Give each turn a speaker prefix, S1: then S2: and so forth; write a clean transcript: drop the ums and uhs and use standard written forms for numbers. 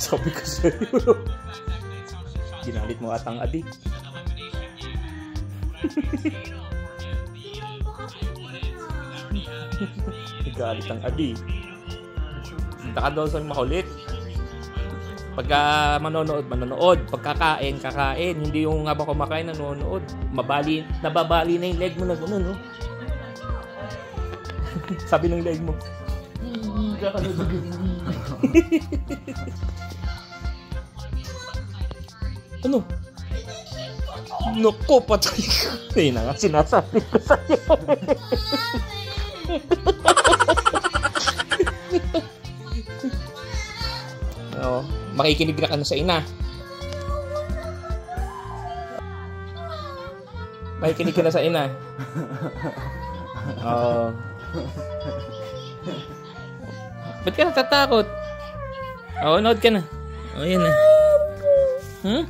S1: Sabi ko sa'yo. Ginalit mo atang adi. Galit ang adi. Punta ka daw sa makulit. Pagka manonood. Pagkakain, kakain. Hindi yung habang kumakain, nanonood. Nababali na yung leg mo na gano'n, no? Sabi ng leg mo. Ano? Naku, patay ka. Ayun na nga, sinasabi ko sa'yo. Oh, makikinig na ka na sa ina. Makikinig ka na sa ina. Oh. Ba't ka natatakot? Oh, nood ka na. Oh, yan na. Hmm?